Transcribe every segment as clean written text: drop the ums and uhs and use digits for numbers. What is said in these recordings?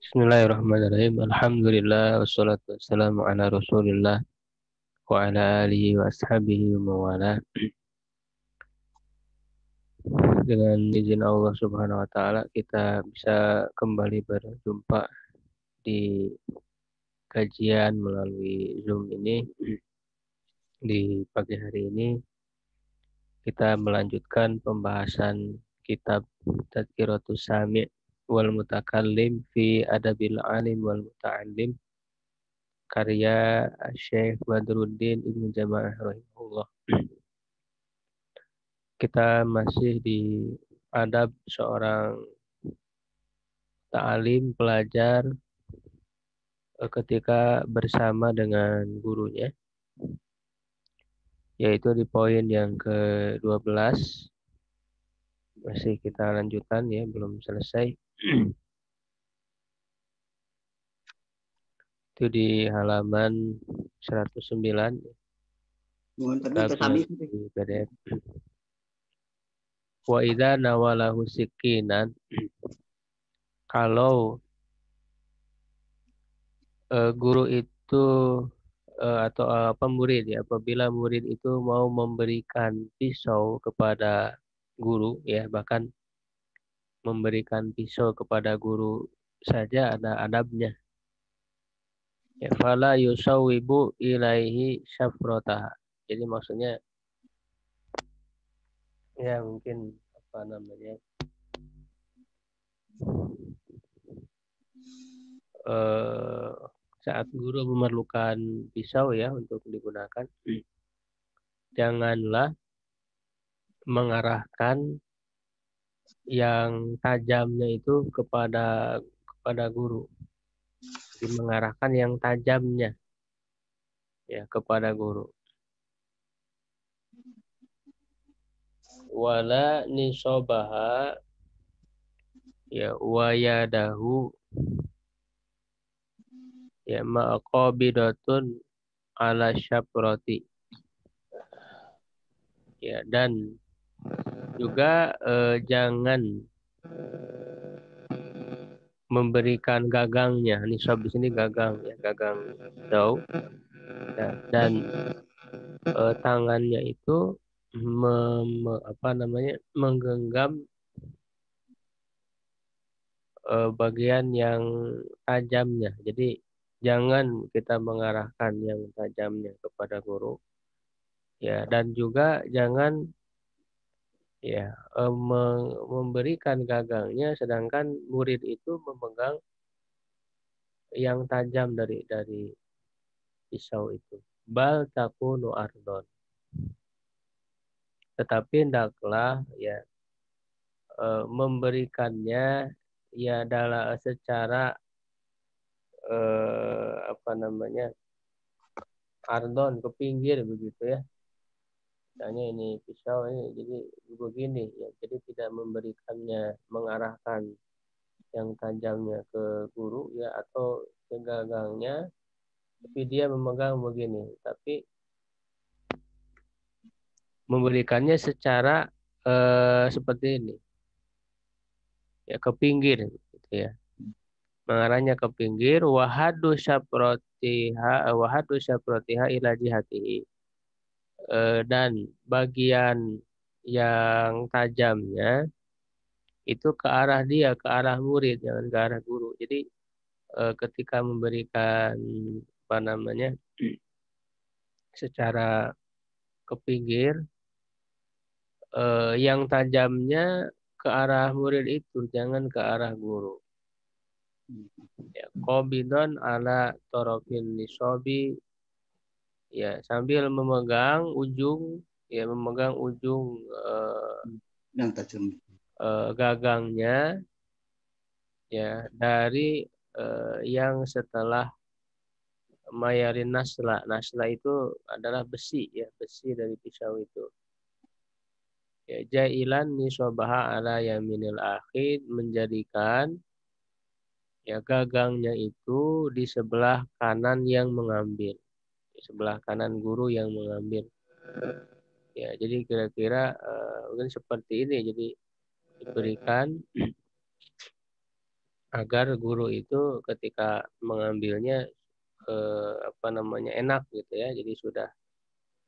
Bismillahirrahmanirrahim. Alhamdulillah wassalatu wassalamu ala Rasulillah wa ala alihi wa ashabihi wa mawala. Dengan izin Allah Subhanahu wa taala kita bisa kembali berjumpa di kajian melalui Zoom ini. Di pagi hari ini kita melanjutkan pembahasan kitab Tadhkiratus Sami' wal Mutakallim fi Adabil Alim wal Muta'allim karya Syekh Badruddin Ibnu Jamaah rahimahullah. Kita masih di adab seorang ta'alim pelajar ketika bersama dengan gurunya, yaitu di poin yang ke-12. Masih kita lanjutkan ya, belum selesai. Itu di halaman 109. Tapi di PDF. Wa idza nawalahu sikinan, kalau guru itu atau murid ya, apabila murid itu mau memberikan pisau kepada guru ya, bahkan memberikan pisau kepada guru saja ada adabnya. Ya, fala yusawibu ilaihi syafrataha. Jadi maksudnya ya mungkin apa namanya? Saat guru memerlukan pisau ya untuk digunakan, janganlah mengarahkan yang tajamnya itu kepada guru. Jadi mengarahkan yang tajamnya ya kepada guru. Wala nisobaha ya wayadahu ya maqabidatun ala syaprati. Ya, dan juga jangan memberikan gagangnya. Nisab di sini gagang ya, gagang pisau. Ya, dan tangannya itu menggenggam bagian yang tajamnya. Jadi jangan kita mengarahkan yang tajamnya kepada guru. Ya, dan juga jangan ya memberikan gagangnya sedangkan murid itu memegang yang tajam dari pisau itu. Bal takunu ardon. Tetapi hendaklah ya memberikannya ya dalam secara ardon, ke pinggir begitu ya. Misalnya ini pisau ini jadi begini ya. Jadi tidak memberikannya, mengarahkan yang tajamnya ke guru ya atau ke gagangnya, tapi dia memegang begini, tapi memberikannya secara seperti ini ya, ke pinggir gitu ya, mengarahnya ke pinggir. Wahadu syaprotiha ila jihatihi, dan bagian yang tajamnya itu ke arah dia, ke arah murid, jangan ke arah guru. Jadi ketika memberikan apa namanya secara ke pinggir, yang tajamnya ke arah murid itu, jangan ke arah guru. Ya, qobidon ala torofin nisobi, ya sambil memegang ujung yang tajam gagangnya ya dari yang setelah mayarin nasla. Nasla itu adalah besi ya, besi dari pisau itu. Ya, jailan nisobaha ala yaminil akhid, menjadikan ya gagangnya itu di sebelah kanan yang mengambil, di sebelah kanan guru yang mengambil. Ya, jadi kira-kira mungkin seperti ini. Jadi diberikan agar guru itu ketika mengambilnya enak gitu ya. Jadi sudah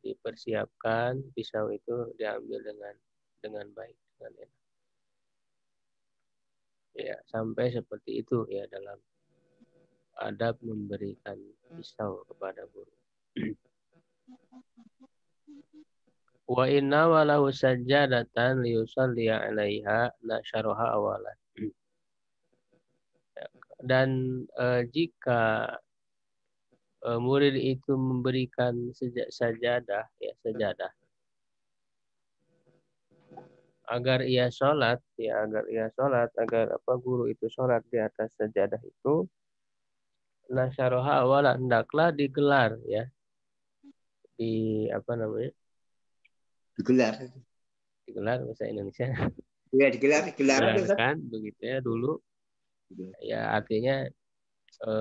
dipersiapkan, pisau itu diambil dengan baik, dengan enak. Ya, sampai seperti itu ya dalam adab memberikan pisau kepada guru. Wa inna walahu sajadatan liyusalli 'alaiha nasyaraha awalan. Dan jika murid itu memberikan sajadah ya sajadah agar ia sholat agar guru itu sholat di atas sajadah itu, nasyaraha awalan, hendaklah digelar ya Digelar. bahasa Indonesia. Ya, digelar Digelarkan begitu ya dulu ya, artinya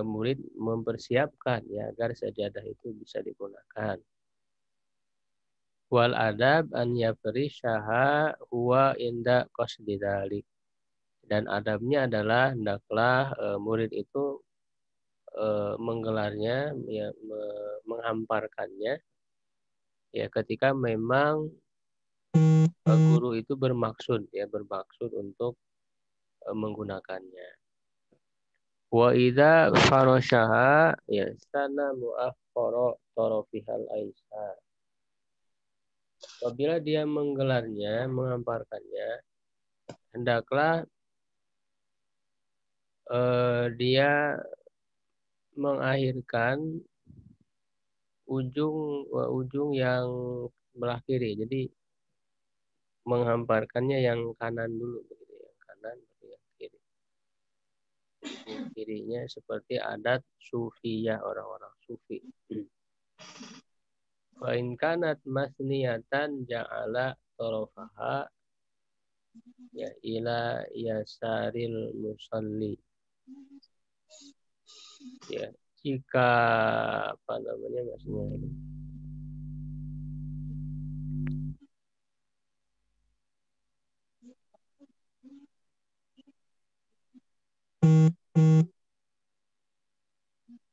murid mempersiapkan ya agar sajadah itu bisa digunakan. Wal adab an yafrishaha huwa inda qasdi dzalik. Dan adabnya adalah hendaklah murid itu menggelarnya ya, menghamparkannya ya ketika memang guru itu bermaksud untuk menggunakannya. Wa idza farashaha ya sana mu'akhkhara tarafihal aisar. Apabila dia menggelarnya, menghamparkannya, hendaklah dia mengakhirkan ujung yang belah kiri. Jadi menghamparkannya yang kanan dulu, begitu, yang kanan baru yang kiri. Kirinya seperti adat sufiyah, orang-orang sufi. Wa in kanat masniyatan ja'ala tarafaha ya ila yasaril musalli. Ya, jika maksudnya ini,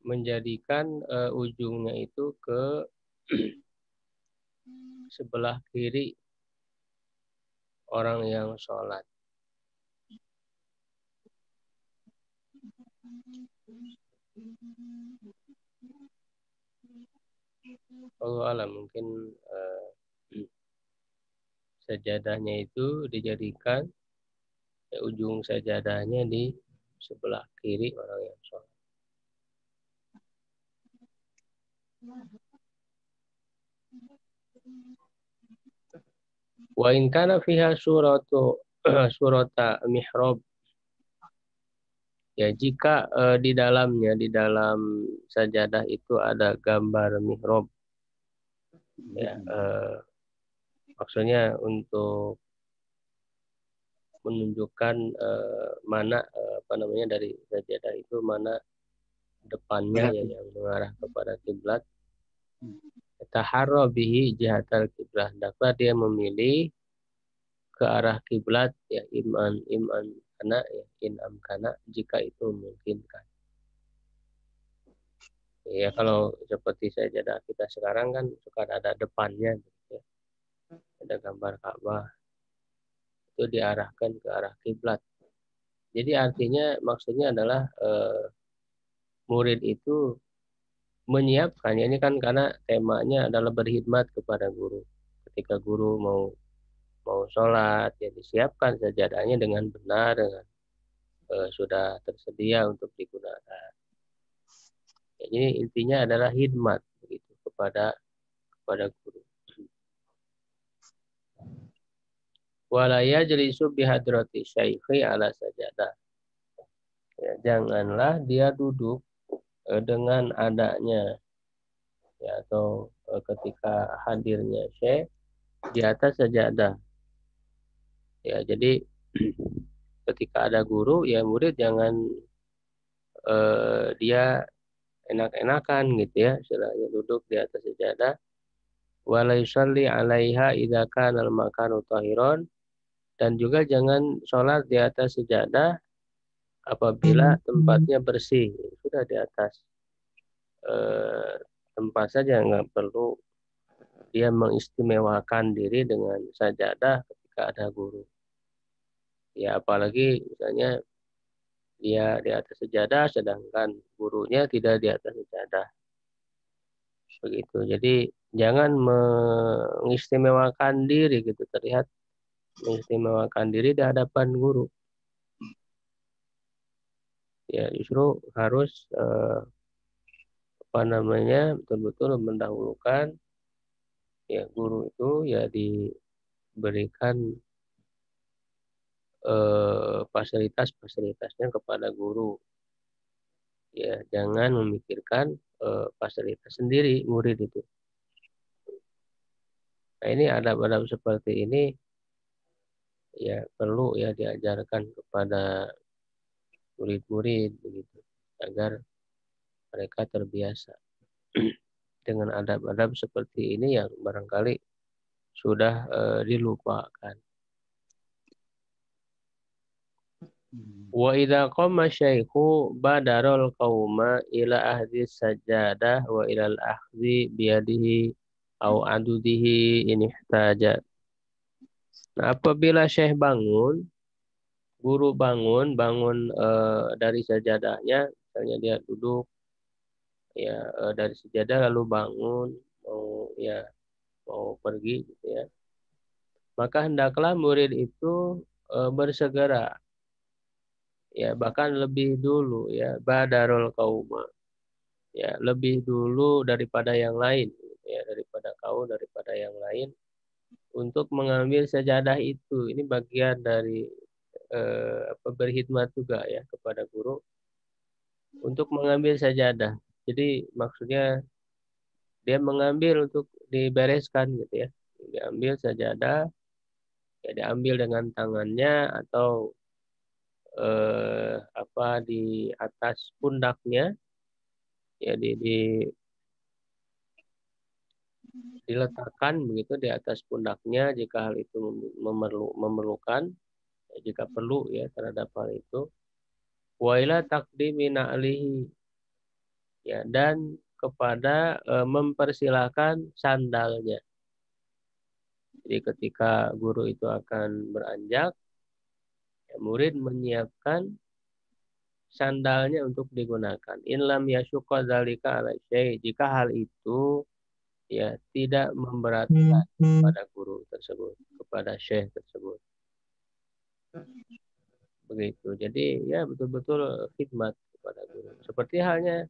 menjadikan ujungnya itu ke sebelah kiri orang yang sholat. Allah alam, mungkin sajadahnya itu dijadikan ujung sajadahnya di sebelah kiri orang yang sholat. Wa in kana fiha surata mihrab. Ya, jika di dalam sajadah itu ada gambar mihrab. Ya, maksudnya untuk menunjukkan mana dari sajadah itu mana depannya ya, yang mengarah kepada kiblat. Taharra bihi jihatal kiblah, hendaklah dia memilih ke arah kiblat ya, iman kana ya, inam kana, jika itu memungkinkan. Ya, kalau seperti sajadah kita sekarang kan suka ada depannya gitu ya. Ada gambar Ka'bah. Itu diarahkan ke arah kiblat. Jadi artinya maksudnya adalah murid itu menyiapkan, ya ini kan karena temanya adalah berkhidmat kepada guru. Ketika guru mau sholat, ya disiapkan sajadahnya dengan benar, dengan sudah tersedia untuk digunakan. Ya, jadi intinya adalah khidmat begitu kepada guru. Walaya jelisu bihadrati syaikhi ala sajadah. Ya, janganlah dia duduk dengan adanya ya, atau ketika hadirnya syekh di atas sajadah. Ya, jadi ketika ada guru ya murid jangan dia enak-enakan gitu ya, istilahnya duduk di atas sajadah. Wala yusalli 'alaiha idza kana al-makanu tahiron, dan juga jangan sholat di atas sajadah apabila tempatnya bersih, sudah di atas tempat saja, nggak perlu dia mengistimewakan diri dengan sajadah ketika ada guru. Ya apalagi misalnya dia di atas sejadah sedangkan gurunya tidak di atas sejadah. Begitu. Jadi jangan mengistimewakan diri gitu, terlihat mengistimewakan diri di hadapan guru. Ya justru harus betul-betul mendahulukan ya guru itu ya diberikan fasilitas-fasilitasnya kepada guru. Ya jangan memikirkan fasilitas sendiri murid itu. Nah ini adab-adab seperti ini ya perlu ya diajarkan kepada murid-murid begitu agar mereka terbiasa dengan adab-adab seperti ini yang barangkali sudah dilupakan. Wa idza qama syaikhu badarul qauma ila ahdi sajadah wa ila al-akhdhi biyadihi au adudihi in ihtaja. Nah, apabila syekh bangun, guru bangun dari sajadahnya, misalnya dia duduk ya dari sajadah lalu bangun mau pergi gitu ya. Maka hendaklah murid itu bersegera ya bahkan lebih dulu ya badarul qauma ya lebih dulu daripada yang lain ya daripada yang lain untuk mengambil sajadah itu. Ini bagian dari berkhidmat juga ya kepada guru untuk mengambil sajadah. Jadi maksudnya dia mengambil untuk dibereskan gitu ya. Diambil sajadah, ya diambil dengan tangannya atau di atas pundaknya ya diletakkan begitu di atas pundaknya jika hal itu memerlukan ya, jika perlu ya terhadap hal itu wa ila taqdimi na'lihi ya dan kepada mempersilahkan sandalnya. Jadi ketika guru itu akan beranjak ya, murid menyiapkan sandalnya untuk digunakan. In lam yasyuqqa dzalika ala syai'. Jika hal itu ya tidak memberatkan kepada guru tersebut, kepada syekh tersebut. Begitu. Jadi ya betul-betul khidmat kepada guru. Seperti halnya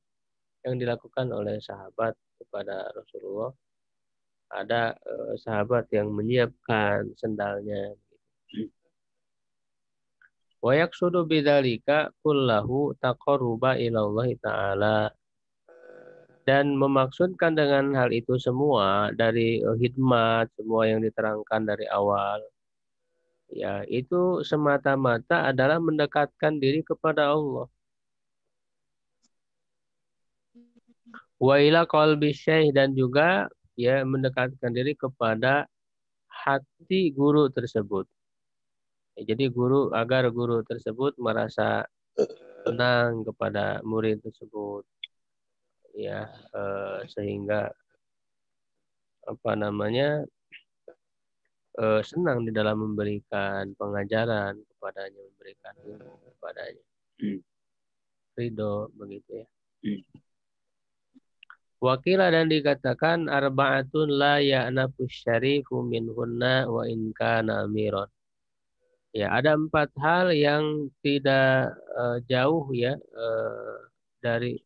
yang dilakukan oleh sahabat kepada Rasulullah. Ada sahabat yang menyiapkan sendalnya. Wa yaqsudu bidzalika kullahu taqarruba ila Allah taala. Dan memaksudkan dengan hal itu semua dari hikmat semua yang diterangkan dari awal ya itu semata-mata adalah mendekatkan diri kepada Allah. Wa ila qalbi syekh dan juga ya mendekatkan diri kepada hati guru tersebut. Ya, jadi agar guru tersebut merasa tenang kepada murid tersebut ya sehingga senang di dalam memberikan pengajaran kepadanya, memberikan ilmu kepadanya. Ridho begitu ya. Wakila dan dikatakan arba'atun la ya'nafu syarifu minhunna wa in kana amiron. Ya, ada 4 hal yang tidak jauh ya dari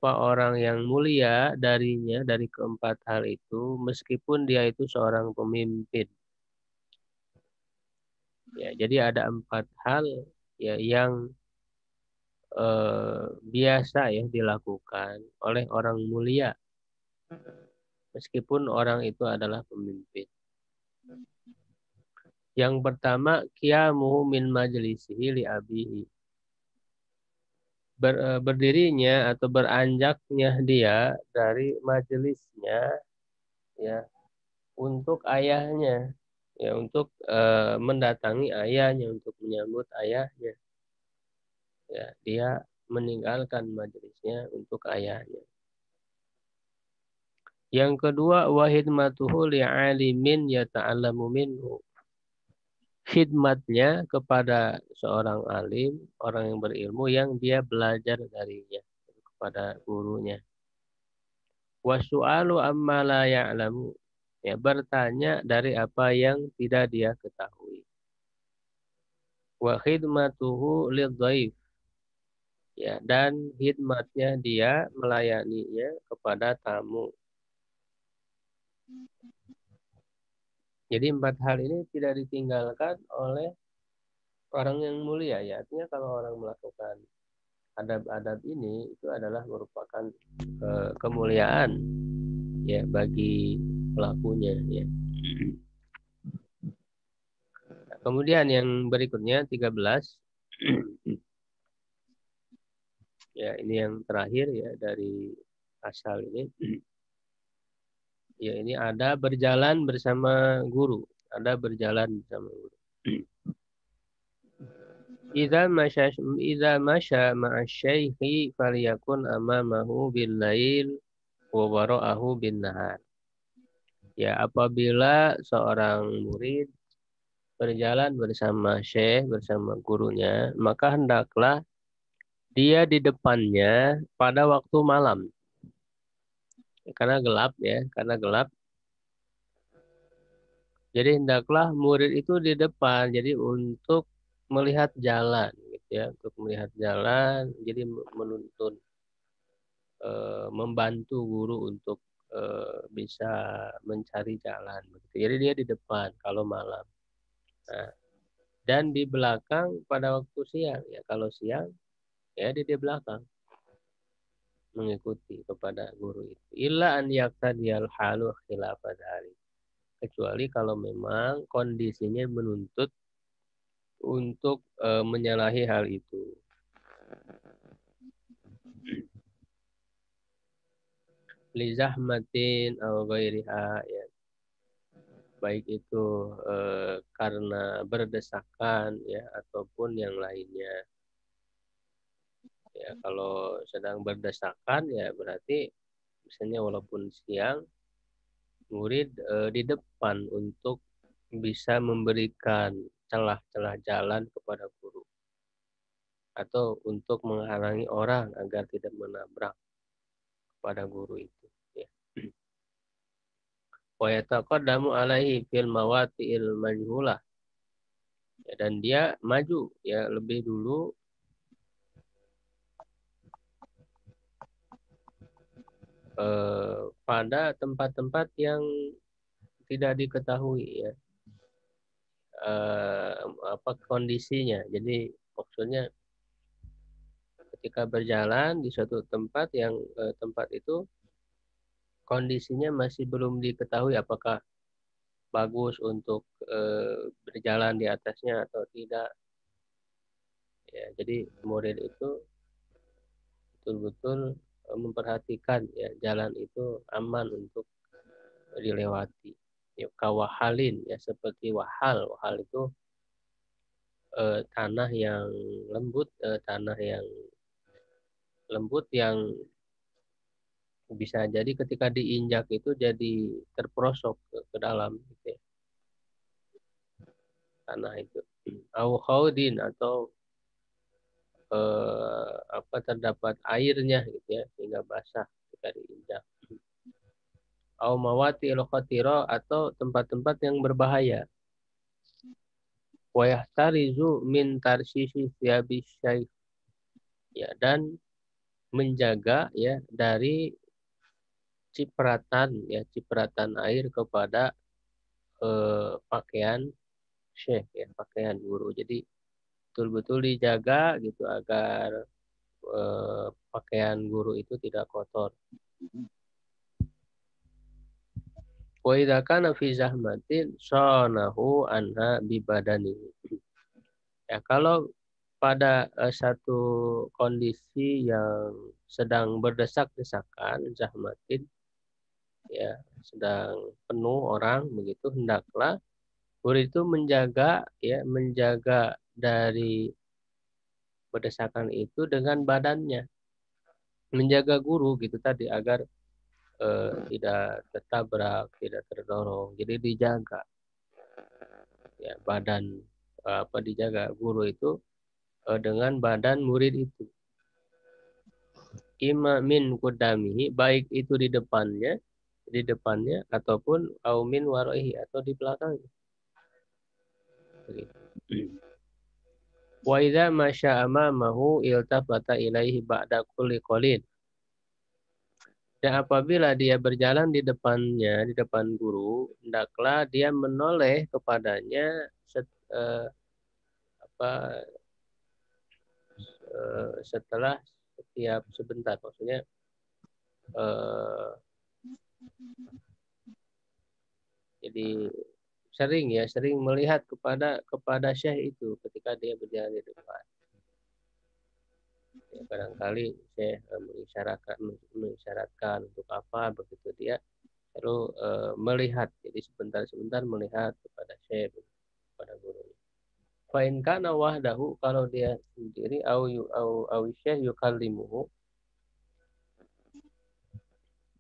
orang yang mulia darinya dari keempat hal itu meskipun dia itu seorang pemimpin. Ya, jadi ada 4 hal ya yang biasa ya dilakukan oleh orang mulia meskipun orang itu adalah pemimpin. Yang pertama qiyamuhu min majlisihi li abihi. Berdirinya atau beranjaknya dia dari majelisnya ya untuk ayahnya ya untuk mendatangi ayahnya untuk menyambut ayahnya. ya, dia meninggalkan majelisnya untuk ayahnya. Yang kedua, wahidmatuhu li'alimin yata'allamu minhu. Khidmatnya kepada seorang alim, orang yang berilmu yang dia belajar darinya, kepada gurunya. Wasu'alu amma la ya'lamu. Ya, bertanya dari apa yang tidak dia ketahui. Wa khidmatuhu lidhaif. Ya, dan khidmatnya dia melayaninya kepada tamu. Jadi 4 hal ini tidak ditinggalkan oleh orang yang mulia. Ya, artinya kalau orang melakukan adab-adab ini itu adalah merupakan kemuliaan ya bagi pelakunya ya. Kemudian yang berikutnya 13 ya, ini yang terakhir ya dari asal ini. Ya, ini ada berjalan bersama guru, ada berjalan bersama guru. Idza masya ma'asy-syaikhi falyakun amamahu bil-lail wa wara'ahu bin-nahar. Ya, apabila seorang murid berjalan bersama syekh, bersama gurunya, maka hendaklah dia di depannya pada waktu malam. Karena gelap ya, karena gelap. Jadi hendaklah murid itu di depan, jadi untuk melihat jalan, gitu ya, untuk melihat jalan, jadi menuntun, membantu guru untuk bisa mencari jalan. Begitu. Jadi dia di depan kalau malam. Nah, dan di belakang pada waktu siang ya, kalau siang ya dia di belakang mengikuti kepada guru itu. Illa an yaqtadiyal halu khilafa dzalik. Kecuali kalau memang kondisinya menuntut untuk menyalahi hal itu. Li zahmatin aw ghairiha ya. Baik itu karena berdesakan ya ataupun yang lainnya. Ya, kalau sedang berdesakan ya berarti misalnya walaupun siang murid di depan untuk bisa memberikan celah-celah jalan kepada guru atau untuk menghalangi orang agar tidak menabrak pada guru itu ya. Wa yataqaddamu alaihi fil mawati'il majhulah ya, dan dia maju ya lebih dulu pada tempat-tempat yang tidak diketahui ya apa kondisinya. Jadi maksudnya ketika berjalan di suatu tempat yang tempat itu kondisinya masih belum diketahui apakah bagus untuk berjalan di atasnya atau tidak. Ya, jadi murid itu betul-betul memperhatikan ya jalan itu aman untuk dilewati. Ya, kawahalin ya seperti wahal. Wahal itu tanah yang lembut, tanah yang lembut yang bisa jadi ketika diinjak itu jadi terperosok ke dalam gitu ya, tanah itu. Au khaudin atau apa terdapat airnya gitu ya sehingga basah ketika diinjak. Au mawati al-khatira atau tempat-tempat yang berbahaya. Wa yahtarizu min tarsisi thiyabi syaikh ya, dan menjaga ya dari cipratan air kepada pakaian syekh ya, pakaian guru. Jadi betul-betul dijaga gitu agar pakaian guru itu tidak kotor. Wa idza kana fi zahmatin shanahu anha bi badanihi. Ya, kalau pada satu kondisi yang sedang berdesak-desakan, zahmatin ya, sedang penuh orang begitu, hendaklah guru itu menjaga ya, menjaga dari berdesakan itu dengan badannya, menjaga guru gitu tadi agar tidak tertabrak, tidak terdorong. Jadi dijaga ya badan dijaga guru itu dengan badan murid itu. Ima min kudamihi, baik itu di depannya ataupun aumin waraihi atau di belakangnya. Wa idza masya amamahu iltafata ilaihi ba'da kulli qalin. Dan apabila dia berjalan di depannya, di depan guru, hendaklah dia menoleh kepadanya setelah setiap sebentar. Maksudnya jadi sering melihat kepada syekh itu ketika dia berjalan di depan. Ya, barangkali syekh mengisyaratkan untuk apa, begitu dia lalu melihat, jadi sebentar melihat kepada syekh, kepada guru. Fa in kana wahdahu, kalau dia sendiri, au syekh yukallimuhu,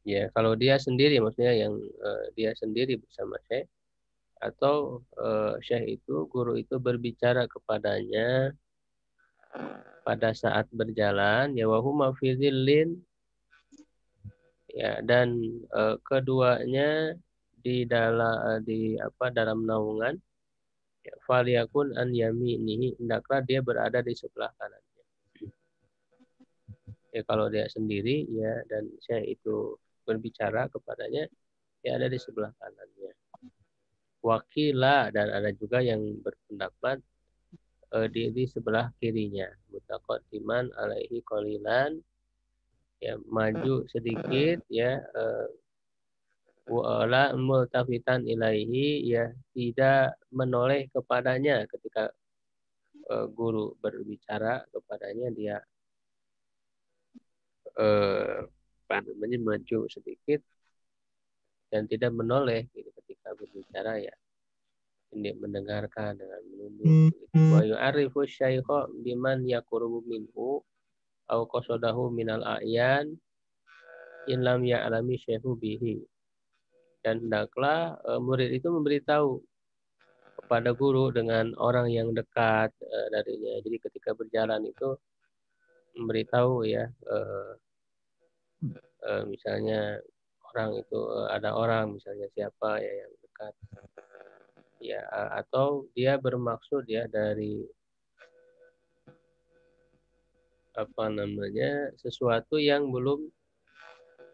ya kalau dia sendiri, maksudnya yang dia sendiri bersama syekh, atau syekh itu, guru itu berbicara kepadanya pada saat berjalan, ya wahuma fi dhillin, ya, dan keduanya dalam naungan, ya, faliyakun an yaminihi, hendaklah dia berada di sebelah kanannya. Ya kalau dia sendiri, ya, dan syekh itu berbicara kepadanya, ya ada di sebelah kanannya. Wakila, dan ada juga yang berpendapat di sebelah kirinya, mutaqaddiman alaihi qalilan, ya maju sedikit, ya, wala multafitan ilaihi, ya tidak menoleh kepadanya ketika guru berbicara kepadanya, dia maju sedikit dan tidak menoleh gitu, ketika berbicara, ya ini mendengarkan dengan menunduk. Wa yu'arifu syaikha biman yaqurubu minhu au qasadahu minal a'yan in lam ya'lami syaihu bihi. Dan hendaklah murid itu memberitahu kepada guru dengan orang yang dekat darinya. Jadi ketika berjalan itu memberitahu, ya, misalnya orang itu ada orang misalnya siapa, ya, yang dekat, ya, atau dia bermaksud, ya, dari sesuatu yang belum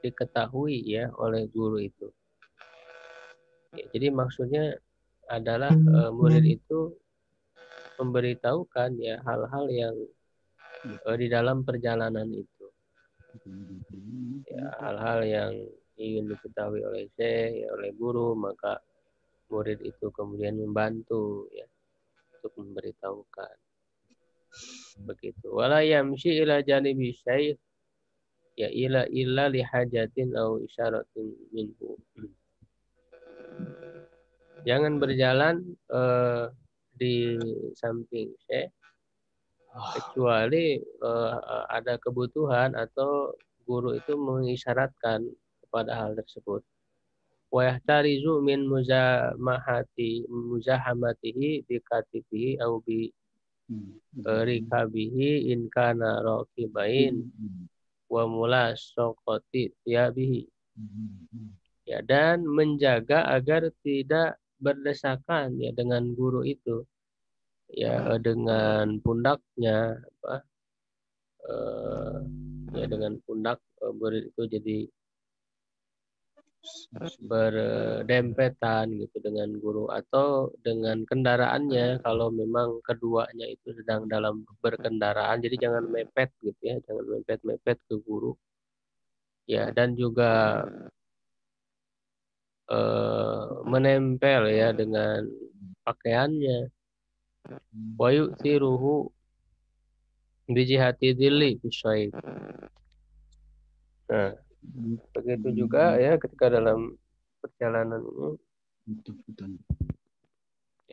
diketahui, ya, oleh guru itu. Ya, jadi maksudnya adalah murid itu memberitahukan, ya, hal-hal yang di dalam perjalanan itu, ya, hal-hal yang ingin diketahui oleh syekh, ya, oleh guru, maka murid itu kemudian membantu, ya, untuk memberitahukan. Begitu. Wala yamshi ila janibi syekh, ya, illa li hajatin au isyaratin minhu. Jangan berjalan di samping syekh kecuali ada kebutuhan atau guru itu mengisyaratkan kepada hal tersebut. Wa yahtarizu min muzahamatihi bi katibihi au bi rikabihi in kana raqibain wa mulasaqati tiyabihi. Ya, dan menjaga agar tidak berdesakan, ya, dengan guru itu, ya, dengan pundaknya, ya, dengan pundak murid itu jadi berdempetan gitu dengan guru, atau dengan kendaraannya kalau memang keduanya itu sedang dalam berkendaraan, jadi jangan mepet gitu, ya, jangan mepet ke guru, ya, dan juga menempel, ya, dengan pakaiannya. Wa yu'thiruhu bi jihati dhilli bisyait. Nah, begitu juga, ya, ketika dalam perjalanan ini,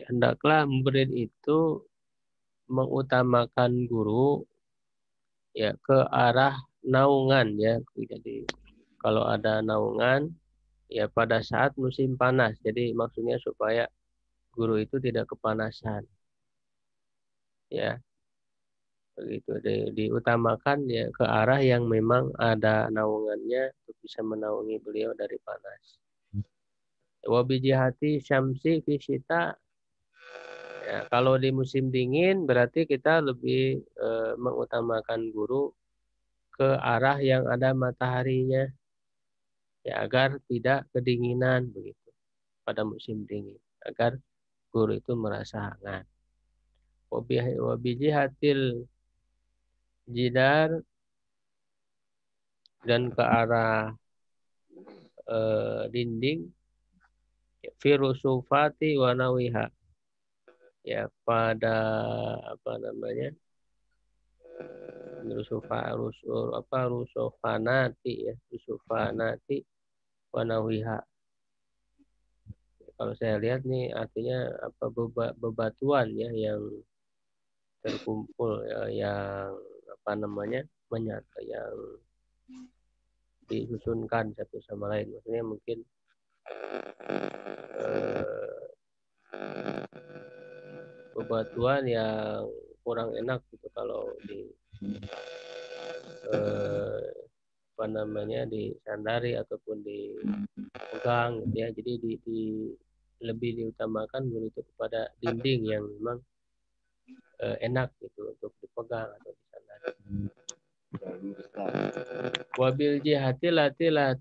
hendaklah murid itu mengutamakan guru ya ke arah naungan ya. Jadi kalau ada naungan ya pada saat musim panas. Jadi maksudnya supaya guru itu tidak kepanasan. Ya, begitu. Diutamakan ya ke arah yang memang ada naungannya untuk bisa menaungi beliau dari panas. Wabijihati syamsi fisyita. Ya, kalau di musim dingin berarti kita lebih mengutamakan guru ke arah yang ada mataharinya ya agar tidak kedinginan begitu pada musim dingin agar guru itu merasa hangat. Wabijihatil jidar dan ke arah dinding firusufati wanawiha ya pada apa namanya rusufanati ya rusufanati wanawiha. Kalau saya lihat nih artinya apa bebatuan ya yang terkumpul ya, yang apa namanya menyatu yang disusunkan satu sama lain. Maksudnya mungkin bebatuan yang kurang enak gitu kalau di apa namanya disandari ataupun dipegang gitu ya. Jadi lebih diutamakan guru itu kepada dinding yang memang enak gitu untuk dipegang atau disandari. Wabil jihati lati la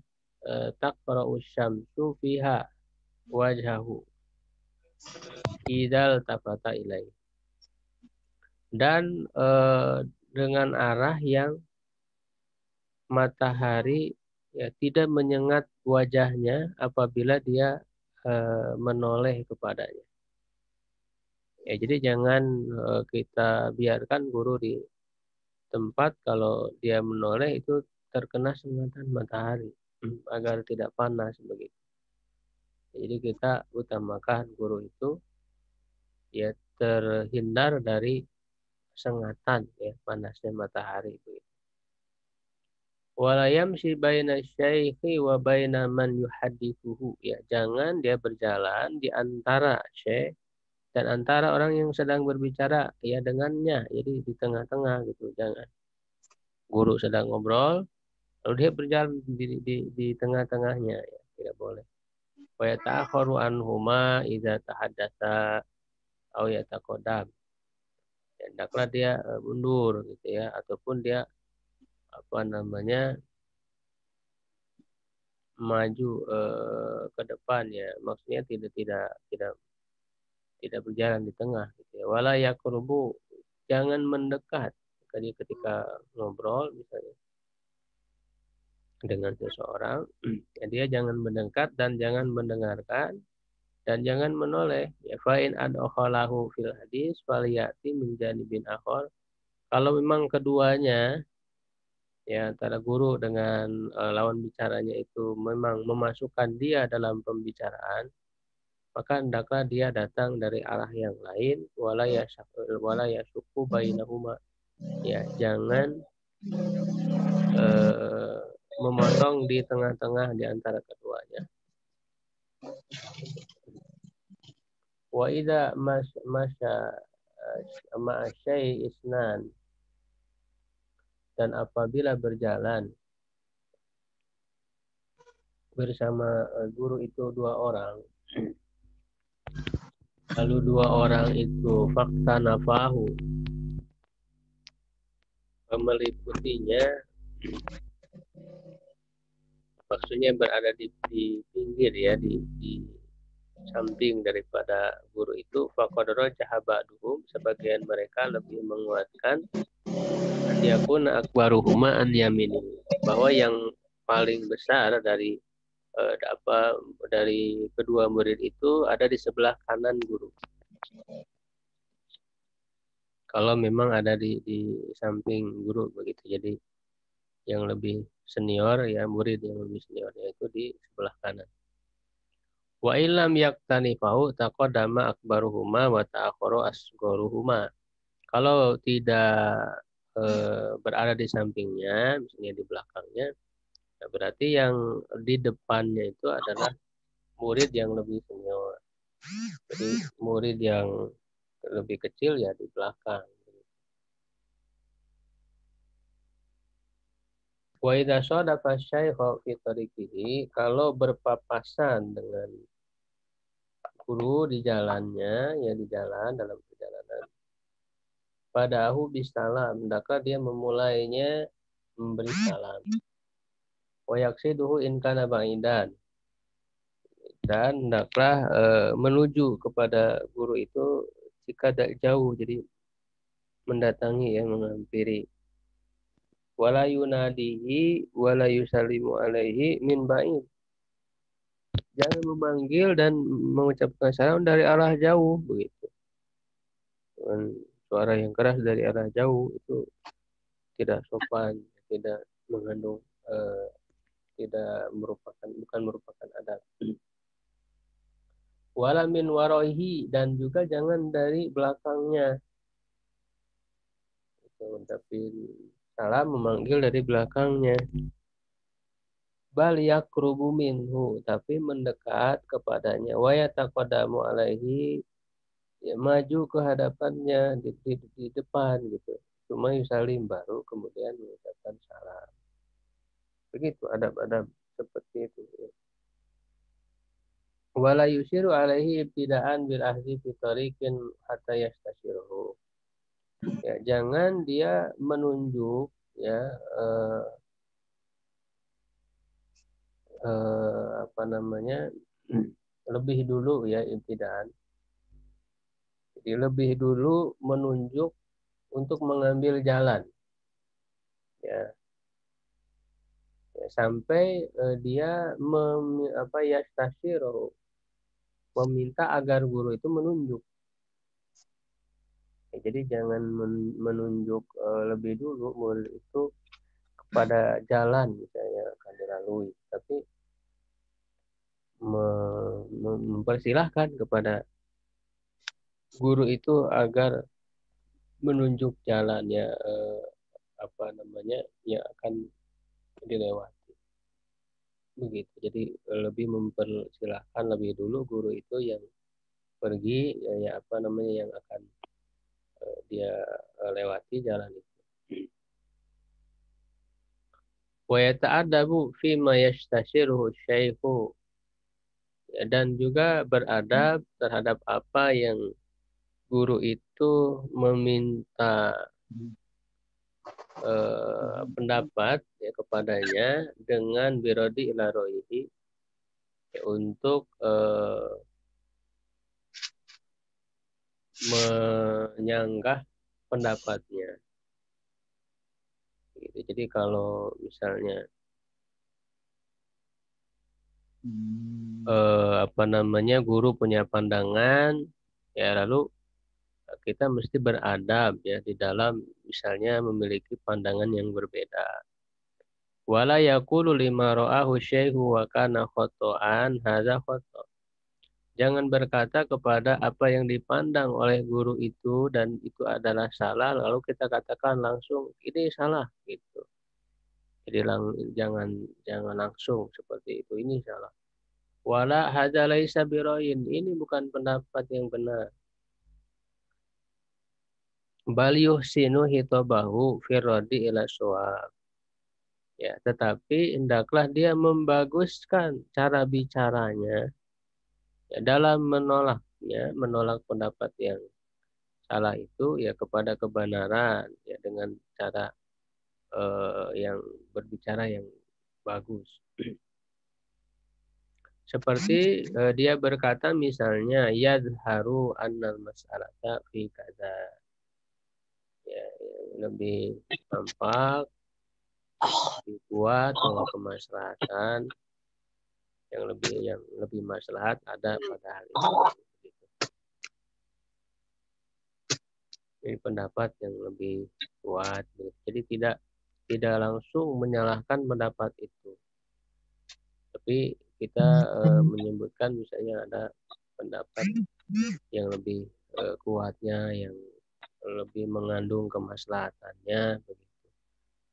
taqra'u syamsu fiha wajhahu idal tafata ilai. Dan dengan arah yang matahari ya tidak menyengat wajahnya apabila dia menoleh kepadanya. Ya, jadi jangan kita biarkan guru di tempat kalau dia menoleh itu terkena sengatan matahari agar tidak panas begitu. Jadi kita utamakan guru itu ya terhindar dari sengatan ya panasnya matahari begitu. Wala yamshi baina syaikhi wa baina man yuhaddithuhu ya, jangan dia berjalan di antara syekh dan antara orang yang sedang berbicara ya dengannya, jadi di tengah-tengah gitu. Jangan guru sedang ngobrol lalu dia berjalan di tengah-tengahnya ya, tidak boleh. Wa yata'akharu anhuma idza tahaddatsa aw yataqaddam. Hendaklah dia mundur gitu ya, ataupun dia apa namanya maju ke depan ya, maksudnya tidak berjalan di tengah gitu ya. Wala yaqrubu, jangan mendekat. Jadi ketika ngobrol misalnya dengan seseorang ya dia jangan mendekat dan jangan mendengarkan dan jangan menoleh ya. Fa in adkhalahu fil hadis faliyati min janibin akhar. Kalau memang keduanya ya antara guru dengan lawan bicaranya itu memang memasukkan dia dalam pembicaraan, maka hendaklah dia datang dari arah yang lain. Wala yasuku bainahuma ya, jangan memotong di tengah-tengah di antara keduanya. Wa idza masya ma'asyai isnan, dan apabila berjalan bersama guru itu dua orang, lalu dua orang itu fakta nafahu meliputinya, maksudnya berada di pinggir ya, di samping daripada guru itu. Faqadara jahabaduhum, sebagian mereka lebih menguatkan yakun akbaruhuma an yamini, bahwa yang paling besar dari dari kedua murid itu ada di sebelah kanan guru. Kalau memang ada di samping guru begitu. Jadi yang lebih senior ya, murid yang lebih senior yaitu di sebelah kanan. Wa illam yaktanifahu taqaddama akbaruhuma wa ta'akhkhara asgharuhuma. Kalau tidak berada di sampingnya, misalnya di belakangnya, nah berarti yang di depannya itu adalah murid yang lebih senior. Jadi murid yang lebih kecil ya di belakang. Wa idza sadafa syaikha fi tariqihi, kalau berpapasan dengan guru di jalannya, ya di jalan dalam perjalanan. Padahu bisalam, maka dia memulainya memberi salam. Wa yaksiduhu in kana ba'idan, dan hendaklah menuju kepada guru itu jika tidak jauh, jadi mendatangi, ya, menghampiri. Wala yunadihi wala yusallimu alaihi min ba'id, jangan memanggil dan mengucapkan salam dari arah jauh, begitu. Dan suara yang keras dari arah jauh itu tidak sopan, tidak mengandung, tidak merupakan, bukan merupakan adab. Wala min warohi, dan juga jangan dari belakangnya. Tapi salam memanggil dari belakangnya. Bal yakrubu minhu, tapi mendekat kepadanya. Wa yataqaddamu alaihi, ya, maju ke hadapannya, di depan gitu. Cuma yusalim, baru kemudian mengucapkan salam. Begitu adab-adab seperti itu. Wala yusiru alaihi ibtidaan bil ahdi fi tariqin hatta yastasyiruhu. Ya, jangan dia menunjuk, ya, apa namanya, lebih dulu, ya, ibtidaan. Jadi lebih dulu menunjuk untuk mengambil jalan, ya, ya sampai dia yastasyiruhu, meminta agar guru itu menunjuk. Ya, jadi jangan menunjuk lebih dulu murid itu kepada jalan misalnya akan dilalui, tapi mempersilahkan kepada guru itu agar menunjuk jalannya, apa namanya, yang akan dilewati. Begitu. Jadi lebih mempersilahkan lebih dulu guru itu yang pergi, ya apa namanya, yang akan dia lewati jalan itu. Wa yata'adabu fi ma yastashiruhu syaikhu, dan juga beradab terhadap apa yang guru itu meminta pendapat, ya, kepadanya dengan birodi ila roihi, ya, untuk menyanggah pendapatnya. Gitu. Jadi kalau misalnya apa namanya, guru punya pandangan, ya lalu kita mesti beradab, ya, di dalam misalnya memiliki pandangan yang berbeda. Wala yaqulu lima ra'ahu syaihu wa kana khoto'an hadza khoto'. Jangan berkata kepada apa yang dipandang oleh guru itu dan itu adalah salah, lalu kita katakan langsung ini salah, gitu. Jadi jangan jangan langsung seperti itu, ini salah. Wala hadza laisa biroin, ini bukan pendapat yang benar. Bal yuhsinu hitabahu fi raddi ila shawab. Ya, tetapi hendaklah dia membaguskan cara bicaranya, ya, dalam menolak pendapat yang salah itu, ya, kepada kebenaran, ya, dengan cara yang berbicara yang bagus. Seperti dia berkata misalnya yadharu annal mas'alata fi kada, ya, lebih tampak, lebih kuat bahwa kemaslahatan yang lebih maslahat ada pada hal itu. Jadi pendapat yang lebih kuat. Jadi tidak langsung menyalahkan pendapat itu, tapi kita menyebutkan misalnya ada pendapat yang lebih kuatnya, yang lebih mengandung kemaslahatannya begitu.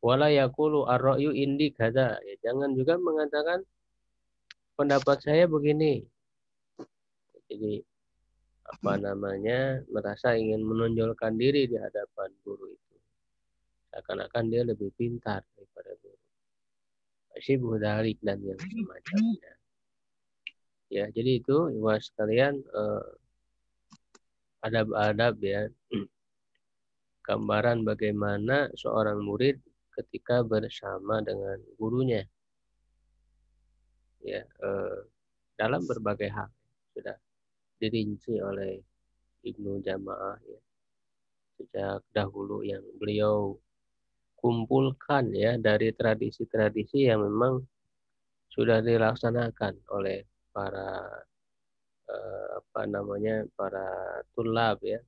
Wala yaqulu ar-ra'yu indi kada. Ya, jangan juga mengatakan pendapat saya begini. Jadi apa namanya merasa ingin menonjolkan diri di hadapan guru itu. Seakan-akan dia lebih pintar daripada guru. Syibhu dzalik dan yang semacamnya. Ya, jadi itu ikhwah sekalian adab-adab ya, gambaran bagaimana seorang murid ketika bersama dengan gurunya. Ya, dalam berbagai hal sudah dirinci oleh Ibnu Jamaah ya, sejak dahulu yang beliau kumpulkan ya dari tradisi-tradisi yang memang sudah dilaksanakan oleh para apa namanya para tulab ya,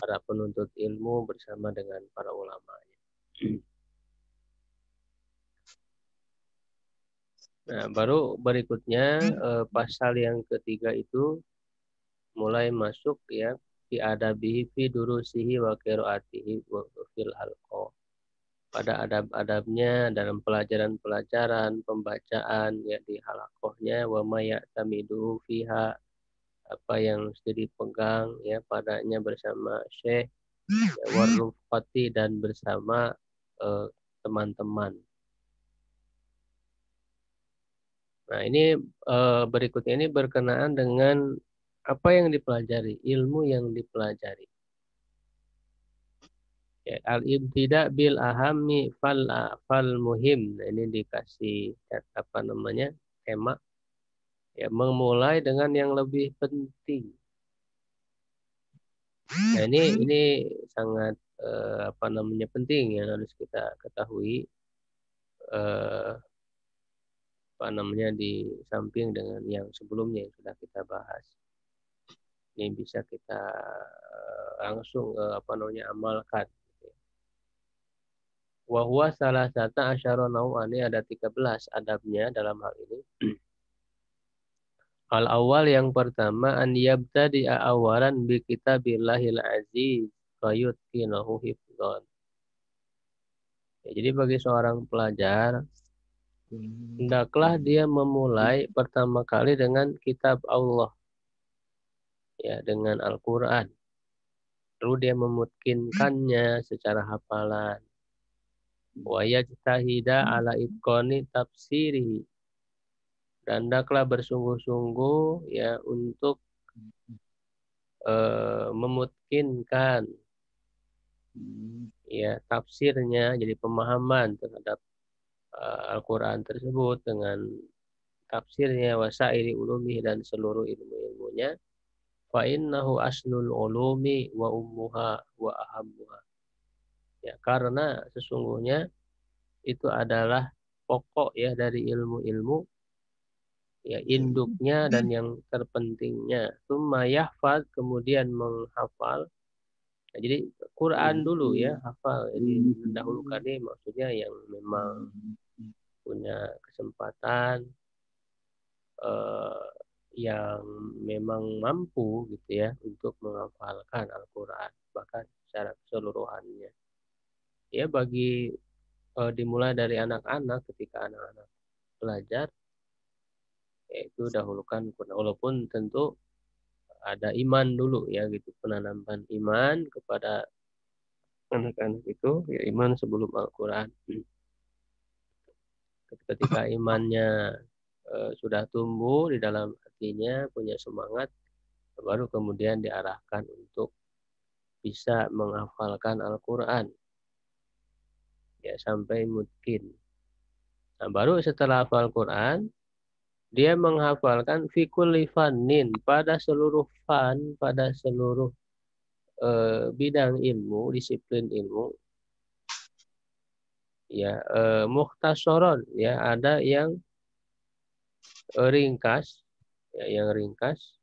para penuntut ilmu bersama dengan para ulamanya. Nah, baru berikutnya pasal yang ketiga itu mulai masuk ya fi adabihi fi durusihi wa qiraatihi wa fil halqa. Pada adab-adabnya dalam pelajaran-pelajaran pembacaan ya di halaqahnya wa ma ya'tamidu fiha, apa yang mesti dipegang ya padanya bersama syekh ya, warufqati dan bersama teman-teman. Nah, ini berikutnya ini berkenaan dengan apa yang dipelajari, ilmu yang dipelajari. Ya, al-ibtida bil ahami fal muhim. Nah, ini dikasih apa namanya? Tema. Ya, memulai dengan yang lebih penting. Nah, ini sangat apa namanya penting yang harus kita ketahui. Apa namanya di samping dengan yang sebelumnya yang sudah kita bahas. Ini bisa kita langsung apa namanya amalkan. Wahwa salah satu asyara nau'an, ini ada 13 adabnya dalam hal ini. Al awal yang pertama an yabtadi awalan bi kitabillahil aziz fayutqinahu hifdzan. Ya, jadi bagi seorang pelajar hendaklah dia memulai pertama kali dengan kitab Allah. Ya, dengan Al-Qur'an. Lalu dia memutkinkannya secara hafalan. Wa yajtahida ala itqani tafsiri. Dan hendaklah bersungguh-sungguh ya untuk memutkinkan ya tafsirnya, jadi pemahaman terhadap Al-Qur'an tersebut dengan tafsirnya wasairi ulumi dan seluruh ilmu-ilmunya. Fa innahu aslul ulumi wa ummuha wa ahammuha. Ya, karena sesungguhnya itu adalah pokok ya dari ilmu-ilmu, ya induknya dan yang terpentingnya. Tsumma yahfaz, kemudian menghafal. Nah, jadi Quran dulu ya, hafal. Jadi mendahulukan ini maksudnya yang memang punya kesempatan yang memang mampu gitu ya untuk menghafalkan Al-Quran bahkan secara keseluruhannya. Ya bagi dimulai dari anak-anak, ketika anak-anak belajar yaitu dahulukan Quran, walaupun tentu ada iman dulu ya gitu, penanaman iman kepada anak-anak itu ya, iman sebelum Al-Quran. Ketika imannya sudah tumbuh di dalam hatinya, punya semangat, baru kemudian diarahkan untuk bisa menghafalkan Al-Quran ya sampai mungkin. Nah, baru setelah hafal Quran, dia menghafalkan fikul fannin, pada seluruh fan, pada seluruh bidang ilmu, disiplin ilmu. Ya, mukhtasaron ya, ada yang ringkas, ya, yang ringkas.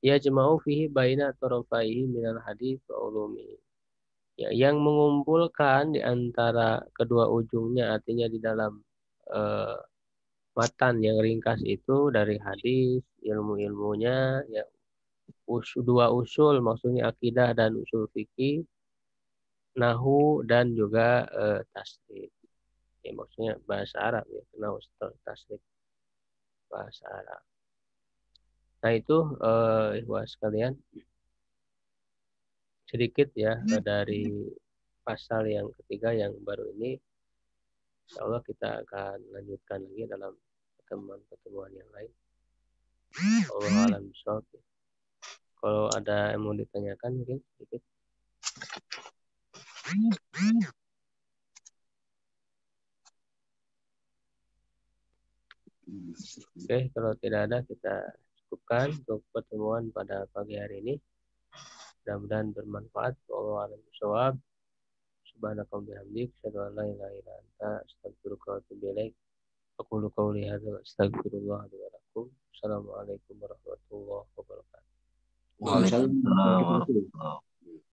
Ya jama'u fihi baina tarafaihi minal hadis wa ulumi. Ya, yang mengumpulkan di antara kedua ujungnya, artinya di dalam matan yang ringkas itu dari hadis, ilmu-ilmunya, ya dua usul, maksudnya akidah dan usul fikih, nahu dan juga tasrif. Ya, maksudnya bahasa Arab ya, nahu tasrif bahasa Arab. Nah itu ikhwah sekalian sedikit ya dari pasal yang ketiga yang baru ini. Insya Allah kita akan lanjutkan lagi dalam pertemuan-pertemuan yang lain. Allah alam bishawab. Kalau ada yang mau ditanyakan mungkin sedikit. Oke, kalau tidak ada kita cukupkan untuk pertemuan pada pagi hari ini. Mudah-mudahan bermanfaat. Allah alam bishawab. Subhanaka wa bihamdik, asyhadu an la ilaha illa anta, astaghfiruka wa atubu ilaik. Aqulu qawli hadza wa astaghfirullah li wa lakum. Assalamualaikum warahmatullahi wabarakatuh. Waalaikumsalam warahmatullahi wabarakatuh.